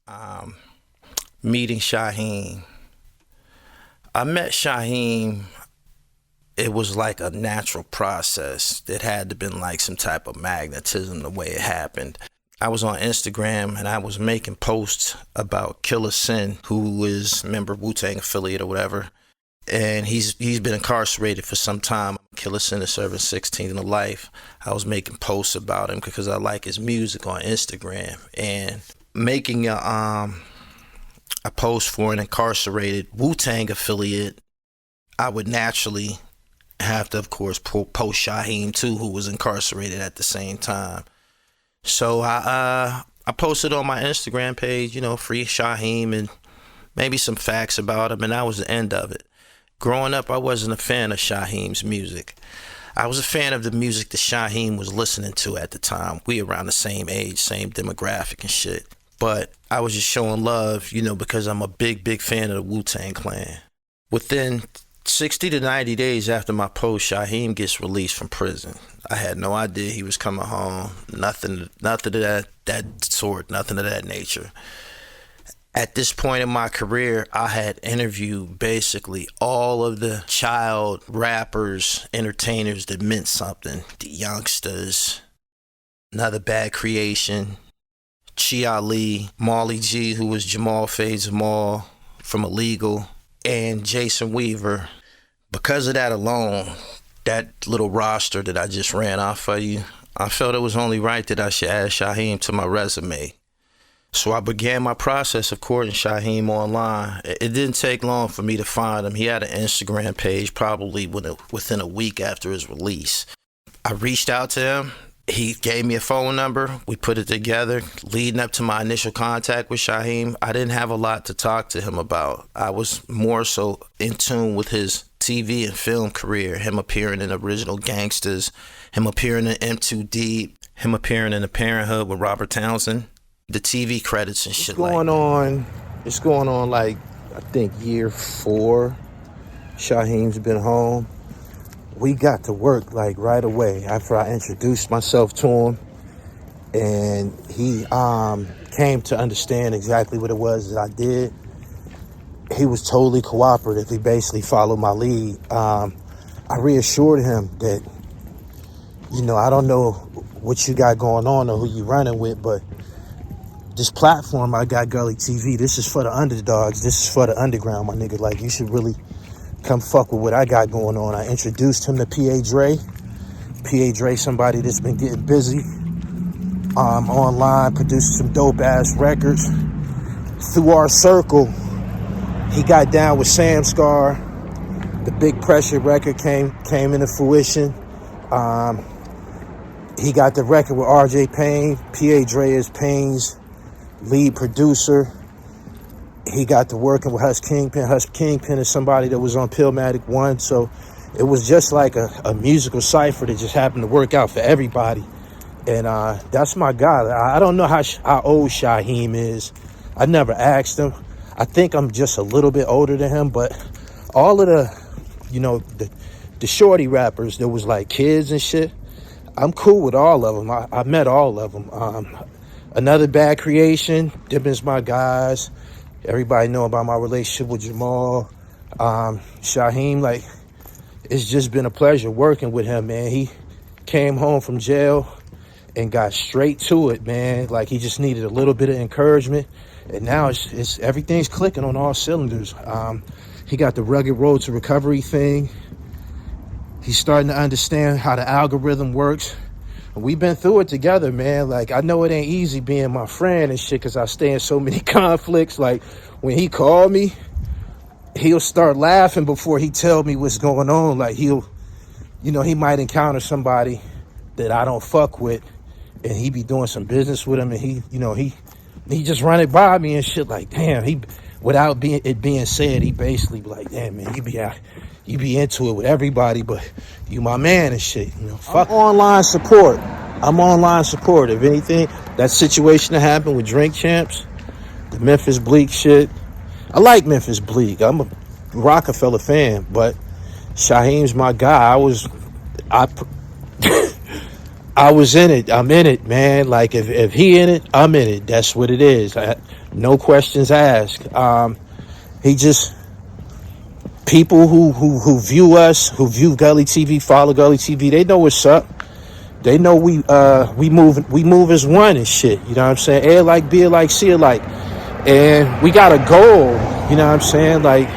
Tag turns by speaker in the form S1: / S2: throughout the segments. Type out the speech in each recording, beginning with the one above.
S1: Um, Meeting Shaheem. I met Shaheem. It was like a natural process. It had to been like some type of magnetism the way it happened. I was on Instagram and I was making posts about Killer Sin, who is a member Wu Tang affiliate or whatever. And he's been incarcerated for some time. Killer Sin is serving 16 to life. I was making posts about him because I like his music on Instagram and making a post for an incarcerated Wu Tang affiliate. I would naturally have to, of course, post Shaheem too, who was incarcerated at the same time. So I posted on my Instagram page, free Shaheem and maybe some facts about him, and that was the end of it. Growing up, I wasn't a fan of Shaheem's music. I was a fan of the music that Shaheem was listening to at the time. We around the same age, same demographic and shit. But I was just showing love, because I'm a big, big fan of the Wu-Tang Clan. Within 60 to 90 days after my post, Shaheem gets released from prison. I had no idea he was coming home. Nothing of that sort, nothing of that nature. At this point in my career, I had interviewed basically all of the child rappers, entertainers that meant something. The Youngsters, Another Bad Creation, Chi Ali, Marley G, who was Jamal Faye Jamal from Illegal, and Jason Weaver. Because of that alone, that little roster that I just ran off for you, I felt it was only right that I should add Shaheem to my resume. So I began my process of courting Shaheem online. It didn't take long for me to find him. He had an Instagram page probably within a week after his release. I reached out to him. He gave me a phone number. We put it together. Leading up to my initial contact with Shaheem, I didn't have a lot to talk to him about. I was more so in tune with his TV and film career, him appearing in Original Gangsters, him appearing in M2D, him appearing in The Parenthood with Robert Townsend, the TV credits and shit like that. It's going on like, I think year 4. Shaheem's been home. We got to work like right away after I introduced myself to him, and he came to understand exactly what it was that I did. He was totally cooperative. He basically followed my lead. I reassured him that, I don't know what you got going on or who you running with, but this platform I got, Gully TV, this is for the underdogs. This is for the underground, my nigga. Like, you should really come fuck with what I got going on. I introduced him to P.A. Dre. P.A. Dre, somebody that's been getting busy online, producing some dope-ass records. Through our circle, he got down with Sam Scar. The Big Pressure record came into fruition. He got the record with R.J. Payne. P.A. Dre is Payne's lead producer. He got to working with Hush Kingpin. Hush Kingpin is somebody that was on Pillmatic 1. So it was just like a musical cipher that just happened to work out for everybody. And that's my guy. I don't know how old Shaheem is. I never asked him. I think I'm just a little bit older than him. But all of the shorty rappers that was like kids and shit, I'm cool with all of them. I met all of them. Another Bad Creation, them is my guys. Everybody know about my relationship with Jamal. Shaheem, like, it's just been a pleasure working with him, man. He came home from jail and got straight to it, man. Like, he just needed a little bit of encouragement. And now it's everything's clicking on all cylinders. He got the Rugged Road to Recovery thing. He's starting to understand how the algorithm works. We've been through it together, man. Like, I know it ain't easy being my friend and shit because I stay in so many conflicts. Like, when he called me, he'll start laughing before he tell me what's going on. Like, he might encounter somebody that I don't fuck with, and he be doing some business with him, and he just run it by me and shit. Like, damn, without it being said, he basically be like, damn, man, you be into it with everybody, but you my man and shit. Fuck online support. I'm online support. If anything, that situation that happened with Drink Champs, the Memphis Bleak shit. I like Memphis Bleak. I'm a Rockefeller fan, but Shaheem's my guy.
S2: I was in it. I'm in it, man. Like if he in it, I'm in it. That's what it is. No questions asked. He just people who view us, who view Gully TV, follow Gully TV. They know what's up. They know we move as one and shit. You know what I'm saying? A like, B like, C like, and we got a goal. You know what I'm saying? Like,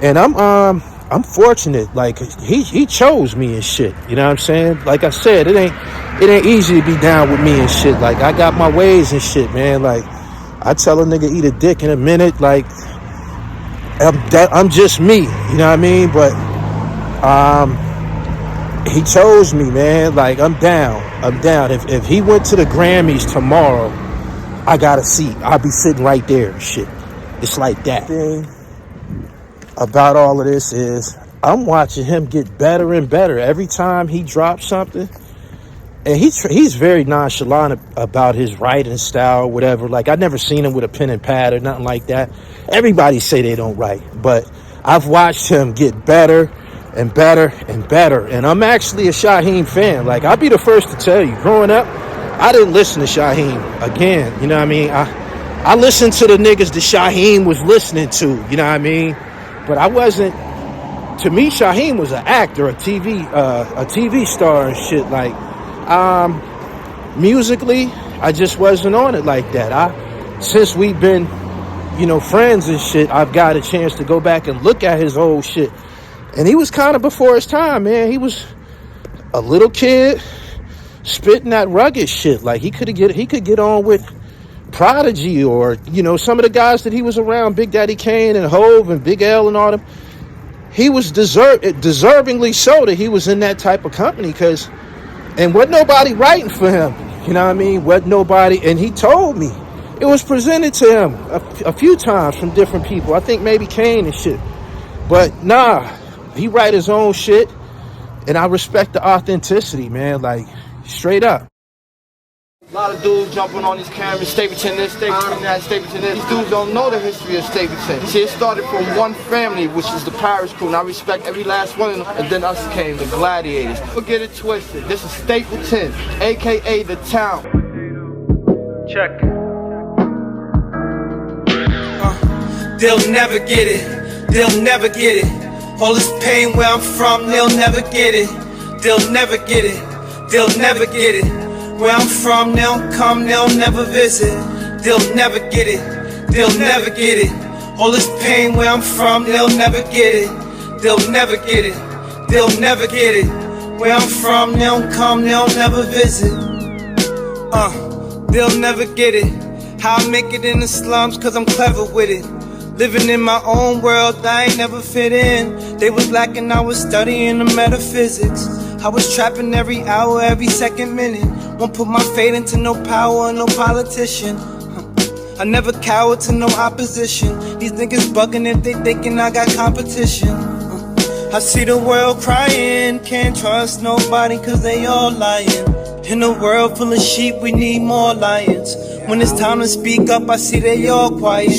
S2: and I'm fortunate. Like he chose me and shit. You know what I'm saying? Like I said, it ain't easy to be down with me and shit. Like I got my ways and shit, man. Like I tell a nigga eat a dick in a minute. Like I'm just me. You know what I mean? But he chose me, man. Like I'm down. If he went to the Grammys tomorrow, I got a seat. I'll be sitting right there and shit. It's like that. Thing about all of this is I'm watching him get better and better every time he drops something. And he's very nonchalant about his writing style or whatever. Like I never seen him with a pen and pad or nothing like that. Everybody say they don't write, but I've watched him get better and better and better. And I'm actually a Shyheim fan. Like I'll be the first to tell you, growing up, I didn't listen to Shyheim again. You know what I mean? I listened to the niggas that Shyheim was listening to. You know what I mean? But I wasn't. To me, Shyheim was an actor, a TV star and shit. Like, musically, I just wasn't on it like that. Since we've been, friends and shit, I've got a chance to go back and look at his old shit. And he was kind of before his time, man. He was a little kid spitting that rugged shit. Like he could get on with Prodigy or, some of the guys that he was around, Big Daddy Kane and Hove and Big L and all them. He was deservingly so that he was in that type of company and wasn't nobody writing for him. You know what I mean? Wasn't nobody. And he told me it was presented to him a few times from different people. I think maybe Kane and shit. But nah, he write his own shit. And I respect the authenticity, man. Like, straight up.
S3: A lot of dudes jumping on these cameras, Stapleton this, Stapleton that, Stapleton this. These dudes don't know the history of Stapleton. See, it started from one family, which is the Pirates crew, and I respect every last one of them. And then us came, the Gladiators. Don't get it twisted. This is Stapleton, a.k.a. the town.
S4: Check. They'll never get it. They'll never get it. All this pain where I'm from, they'll never get it. They'll never get it. They'll never get it. Where I'm from, they'll come, they'll never visit. They'll never get it, they'll never get it. All this pain where I'm from, they'll never get it. They'll never get it, they'll never get it. Where I'm from, they'll come, they'll never visit. They'll never get it. How I make it in the slums, cause I'm clever with it. Living in my own world, I ain't never fit in. They was lacking, I was studying the metaphysics. I was trapping every hour, every second minute. Won't put my fate into no power, no politician. I never cower to no opposition. These niggas bugging if they thinking I got competition. I see the world crying, can't trust nobody cause they all lying. In a world full of sheep, we need more lions. When it's time to speak up, I see they all quiet.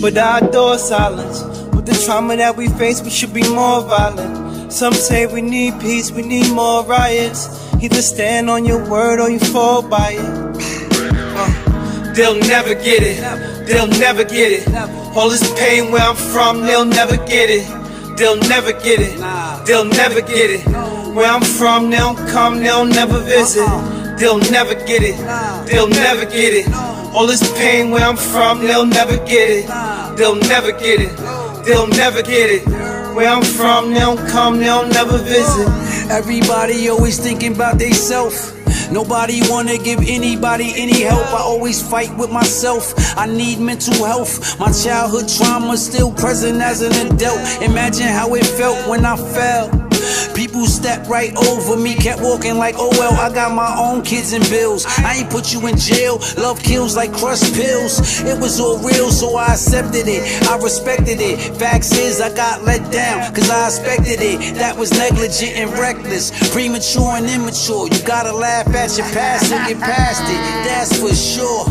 S4: But I adore silence. With the trauma that we face, we should be more violent. Some say we need peace, we need more riots. Either stand on your word or you fall by it. They'll never get it, they'll never get it. All this pain where I'm from, they'll never get it. They'll never get it, they'll never get it. Where I'm from, they'll come, they'll never visit. They'll never get it, they'll never get it. All this pain where I'm from, they'll never get it. They'll never get it, they'll never get it. Where I'm from, they'll come, they'll never visit.
S5: Everybody always thinking about they self. Nobody wanna give anybody any help. I always fight with myself. I need mental health. My childhood trauma still present as an adult. Imagine how it felt when I fell. People stepped right over me, kept walking like, oh well, I got my own kids and bills. I ain't put you in jail, love kills like crushed pills. It was all real, so I accepted it, I respected it. Facts is I got let down, cause I expected it. That was negligent and reckless, premature and immature. You gotta laugh at your past and get past it, that's for sure.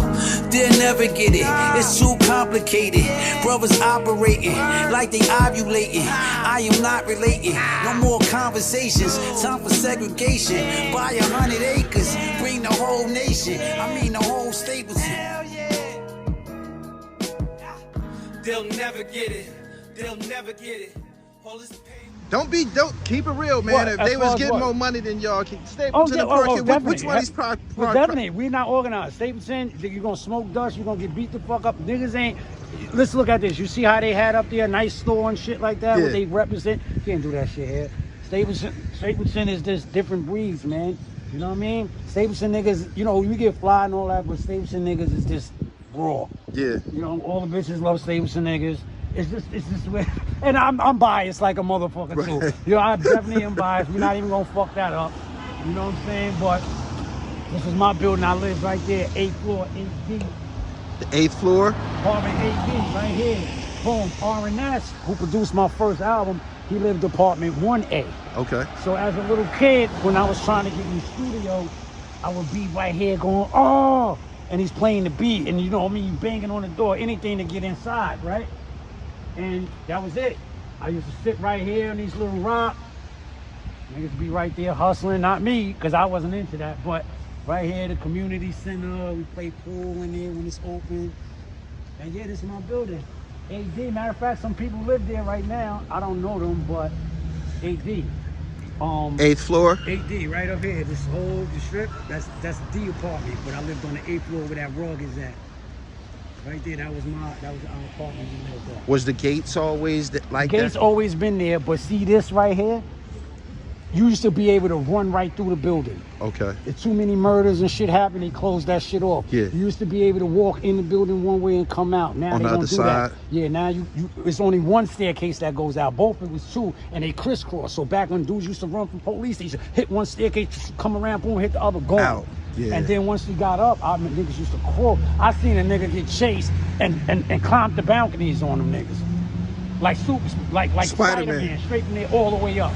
S5: They'll never get it, it's too complicated. Brothers operating like they ovulating. I am not relating, no more complicated. conversations. Time for segregation. Buy 100 acres, bring the whole nation. I mean the whole Stapleton.
S4: Hell yeah. They'll never get it. They'll never get it. All this pain.
S6: Don't keep it real, man.
S7: What?
S6: If
S7: As
S6: they
S7: far
S6: was
S7: as
S6: getting
S7: what?
S6: more money than y'all, Stapleton and Parkhead, which one is
S7: definitely. We're not organized. Stapleton, you're gonna smoke dust, you're gonna get beat the fuck up. Niggas ain't. Let's look at this. You see how they had up there, nice store and shit like that,
S6: Yeah.
S7: what they represent? You can't do that shit here. Stapleton is just different breeds, man. You know what I mean? Stapleton niggas, you know, you get fly and all that, but Stapleton niggas is just raw.
S6: Yeah.
S7: You know, all the bitches love Stapleton niggas. It's just weird. And I'm biased like a motherfucker too.
S6: Right.
S7: You know, I definitely am biased. We're not even gonna fuck that up. You know what I'm saying? But this is my building. I live right there, 8th floor, 8D.
S6: The 8th floor?
S7: Apartment 8D, right here. Boom. R&S, who produced my first album, he lived apartment 1A.
S6: Okay.
S7: So as a little kid, when I was trying to get in the studio, I would be right here going, oh, and he's playing the beat, and you know what I mean, banging on the door, anything to get inside, right? And that was it. I used to sit right here in these little rocks. Niggas be right there hustling, not me, because I wasn't into that, but right here, the community center, we play pool in there when it's open. And yeah, this is my building. AD, matter of fact, some people live there right now. I don't know them, but AD.
S6: 8th floor?
S7: 8D, right up here. This whole the strip, that's D apartment, but I lived on the 8th floor where that rug is at. Right there, that was our apartment we lived at.
S6: Was the gates always like
S7: Gates
S6: that?
S7: always been there, but see this right here? You used to be able to run right through the building.
S6: Okay.
S7: If too many murders and shit happened, they closed that shit off.
S6: Yeah.
S7: You used to be able to walk in the building one way and come out. Now
S6: On
S7: they
S6: the
S7: don't
S6: other
S7: do
S6: side?
S7: that. Yeah, now you it's only one staircase that goes out. Both it was two, and they crisscross. So back when dudes used to run from police, they used to hit one staircase, come around, boom, hit the other, go
S6: Out. Yeah.
S7: And then once we got up, niggas used to crawl. I seen a nigga get chased and climb the balconies on them niggas. Like
S6: Spider-Man.
S7: Spider-Man, straight from there all the way up.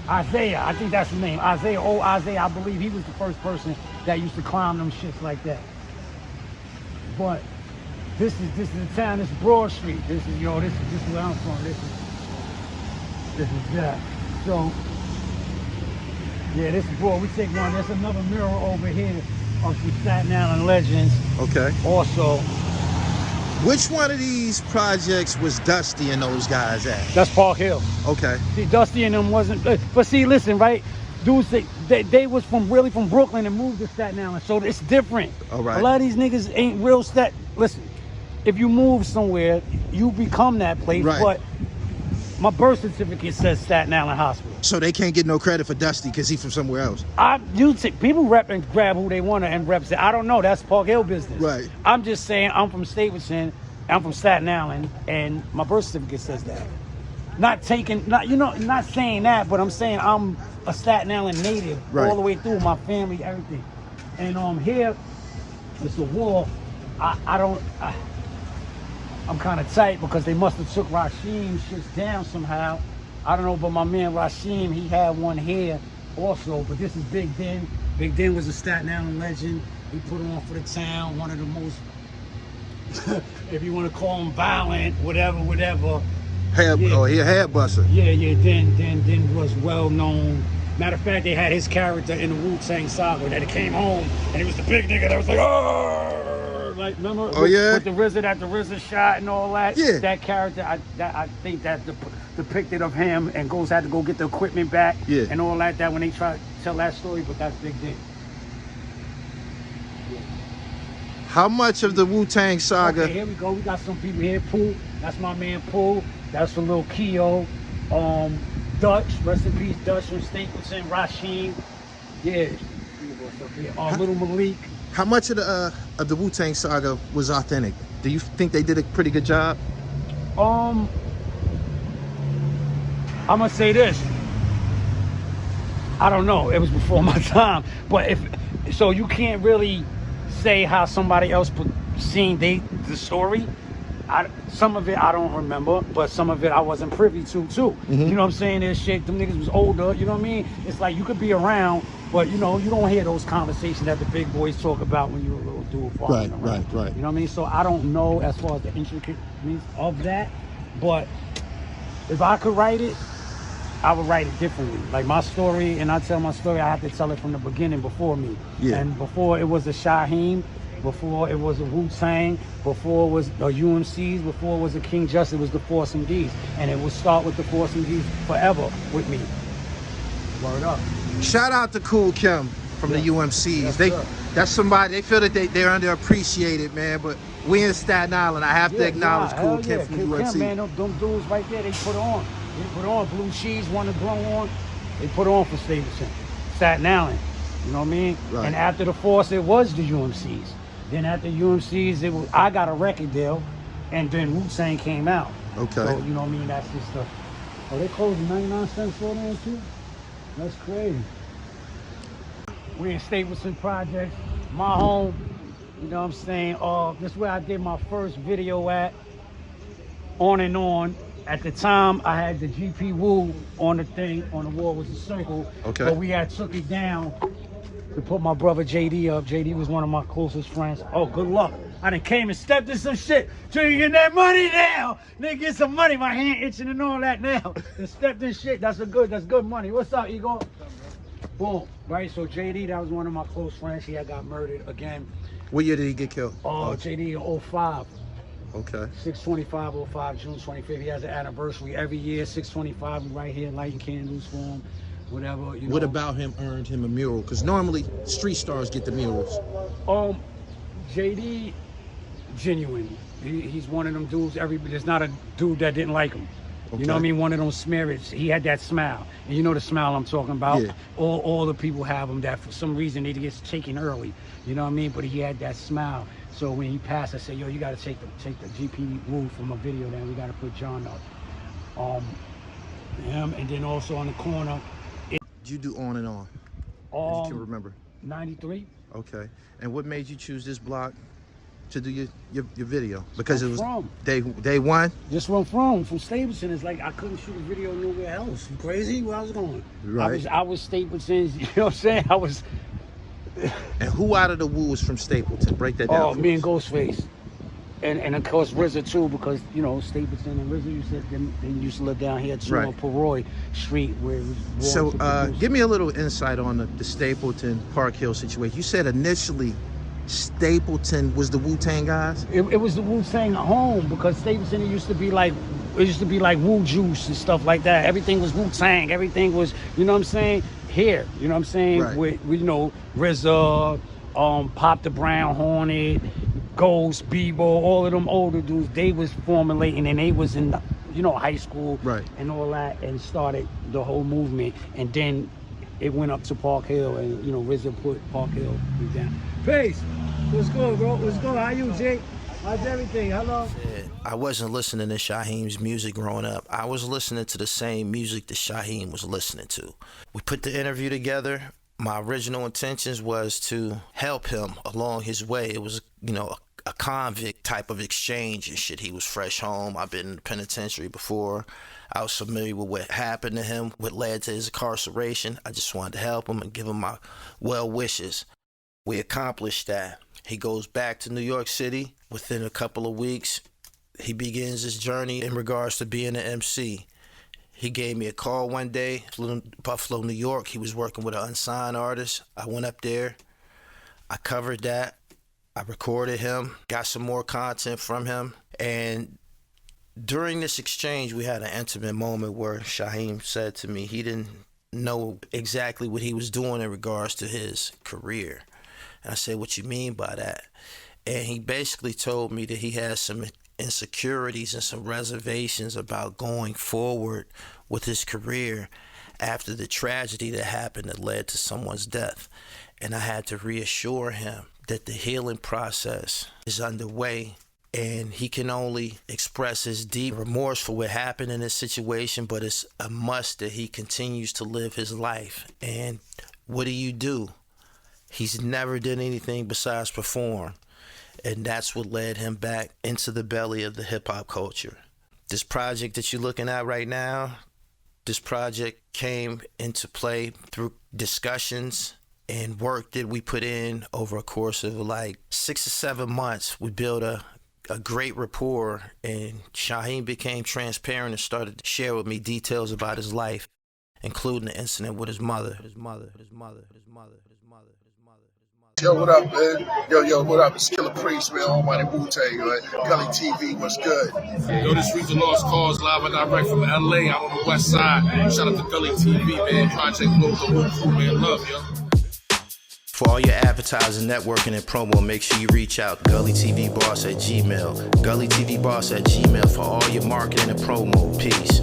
S7: Isaiah, I think that's his name. Isaiah, I believe he was the first person that used to climb them shits like that. But this is the town, this is Broad Street. This is where I'm from. This is that. So yeah, this is Broad. We take one. There's another mirror over here of some Staten Island legends.
S6: Okay.
S7: Also,
S6: Which one of these projects was Dusty and those guys at?
S7: that's Park Hill.
S6: Okay.
S7: See, Dusty and them wasn't, but see, listen, right? Dudes, they was from Brooklyn and moved to Staten Island, so it's different.
S6: All right.
S7: A lot of these niggas ain't real Listen, if you move somewhere, you become that place.
S6: Right.
S7: But my birth certificate says Staten Island Hospital.
S6: So they can't get no credit for Dusty because he's from somewhere else.
S7: People rep and grab who they want to and represent. I don't know. That's Park Hill business.
S6: Right.
S7: I'm just saying I'm from Stapleton. I'm from Staten Island, and my birth certificate says that. Not saying that, but I'm saying I'm a Staten Island native
S6: Right.
S7: all the way through, my family, everything. And here, it's a wall. I'm kind of tight because they must have took Rasheem shits down somehow. I don't know, but my man Rasheem, he had one here also. But this is Big Den. Big Den was a Staten Island legend. He put on for the town, one of the most, if you want to call him violent, whatever.
S6: Oh, he a head buster.
S7: Yeah, Den was well known. Matter of fact, they had his character in the Wu-Tang Saga that he came home and he was the big nigga that was like, oh, like remember?
S6: Oh, yeah?
S7: With the RZA shot and all that.
S6: Yeah.
S7: That character, I think that depicted of him and had to go get the equipment back.
S6: Yeah.
S7: And all that when they try to tell that story, but that's Big Den.
S6: How much of the Wu-Tang Saga?
S7: Okay, here we go. We got some people here. Pooh, that's my man Pooh. That's a little Keo. Dutch, rest in peace, Dutch from Stapleton. Rasheem, yeah. Little Malik.
S6: How much of the Wu-Tang Saga was authentic? Do you think they did a pretty good job?
S7: I'm gonna say this. I don't know. It was before my time, but so you can't really say how somebody else seen the story. Some of it I don't remember, but some of it I wasn't privy to too.
S6: Mm-hmm.
S7: You know what I'm saying? There's shit, them niggas was older, you know what I mean? It's like you could be around, but you don't hear those conversations that the big boys talk about when you're a little dude walking around.
S6: Right.
S7: You know what I mean? So I don't know as far as the intricacies of that, but if I could write it, I would write it differently. Like my story, and I tell my story, I have to tell it from the beginning before me.
S6: Yeah.
S7: And before it was a Shaheem, before it was a Wu-Tang, before it was a UMCs, before it was a King Justice, it was the Force MDs. And it would start with the Force MDs forever with me. Word up.
S6: Shout out to Cool Kim from the UMCs.
S7: Yes,
S6: they
S7: sir.
S6: That's somebody, they feel that they're underappreciated, man, but we in Staten Island. I have to acknowledge Cool Kim from the UMC.
S7: Kim, man, them dudes right there, they put on. They put on. Blue Cheese wanted to grow on. They put on for Stapleton. Staten Island. You know what I mean?
S6: Right.
S7: And after the Force, it was the UMCs. Then after UMCs, I got a record deal, and then Wu-Tang came out.
S6: Okay.
S7: So, you know what I mean? That's just the... Oh, they closed the 99-cent store there, too? That's crazy. We in Stapleton Projects, my home. You know what I'm saying? This is where I did my first video at. On and On. At the time, I had the GP Wu on the thing, on the wall was a circle.
S6: Okay.
S7: But we had took it down to put my brother JD up. JD was one of my closest friends. Oh, good luck. I done came and stepped in some shit. Till you get that money now. Nigga, get some money. My hand itching and all that now. And stepped in shit. That's good money. What's up, Igor? Boom. Right, so JD, that was one of my close friends. He had got murdered again.
S6: What year did he get killed?
S7: JD in 05.
S6: Okay.
S7: 6/25/05, June 25th. He has an anniversary every year. 6/25, we right here lighting candles for him, whatever. You know.
S6: What about him earned him a mural? Because normally street stars get the murals.
S7: JD, genuine. He's one of them dudes. There's not a dude that didn't like him.
S6: Okay.
S7: You know what I mean? One of those spirits. He had that smile, and you know the smile I'm talking about.
S6: Yeah.
S7: All the people have him. That for some reason they get taken early. You know what I mean? But he had that smile. So when he passed, I said, "Yo, you got to take the GP Wu from a video. Then we got to put John up." Him, and then also on the corner.
S6: Did you do On and On? If you can remember.
S7: 93.
S6: Okay. And what made you choose this block to do your video? Because it was
S7: From.
S6: day one?
S7: Just where I'm from Stapleton. It's like I couldn't shoot a video nowhere else. You crazy? Where I was going?
S6: Right.
S7: I was Stapleton. You know what I'm saying? I was.
S6: And who out of the Wu was from Stapleton? Break that down.
S7: Me and Ghostface, and of course RZA too, because you know Stapleton and RZA they used to live down here too,
S6: Right.
S7: on Paroy Street where it was.
S6: So
S7: born to produce.
S6: give me a little insight on the Stapleton Park Hill situation. You said initially Stapleton was the Wu-Tang guys?
S7: It was the Wu-Tang home, because Stapleton it used to be like Wu Juice and stuff like that. Everything was Wu-Tang. Everything was, you know what I'm saying? Here, you know what I'm saying?
S6: Right.
S7: With you know RZA, Pop the Brown Hornet, Ghost, Bebo, all of them older dudes. They was formulating, and they was in high school,
S6: Right.
S7: and all that, and started the whole movement. And then it went up to Park Hill, and RZA put Park Hill down. Peace. What's good, bro? What's good? How you, Jake? How's everything? Hello.
S1: I wasn't listening to Shaheem's music growing up. I was listening to the same music that Shaheem was listening to. We put the interview together. My original intentions was to help him along his way. It was, a convict type of exchange and shit. He was fresh home. I've been in the penitentiary before. I was familiar with what happened to him, what led to his incarceration. I just wanted to help him and give him my well wishes. We accomplished that. He goes back to New York City. Within a couple of weeks, he begins his journey in regards to being an MC. He gave me a call one day, flew to Buffalo, New York. He was working with an unsigned artist. I went up there. I covered that. I recorded him, got some more content from him. And during this exchange, we had an intimate moment where Shaheem said to me he didn't know exactly what he was doing in regards to his career. And I said, "What you mean by that?" And he basically told me that he has some insecurities and some reservations about going forward with his career after the tragedy that happened that led to someone's death. And I had to reassure him that the healing process is underway, and he can only express his deep remorse for what happened in this situation, but it's a must that he continues to live his life. And what do? He's never done anything besides perform. And that's what led him back into the belly of the hip-hop culture. This project that you're looking at right now, this project came into play through discussions and work that we put in over a course of like 6 or 7 months. We built a great rapport, and Shaheem became transparent and started to share with me details about his life. including the incident with his mother.
S8: Yo, what up, man? Yo, what up? It's Killer Priest, man. Almighty Wu-Tang, right? Gully TV, what's good?
S9: Yo, this week's The Lost Cause, live and direct from LA. I'm on the west side. Shout out to Gully TV, man. Project Blue, the whole crew, man. Love, yo.
S1: For all your advertising, networking, and promo, make sure you reach out. GullyTVBoss@gmail.com. GullyTVBoss@gmail.com for all your marketing and promo. Peace.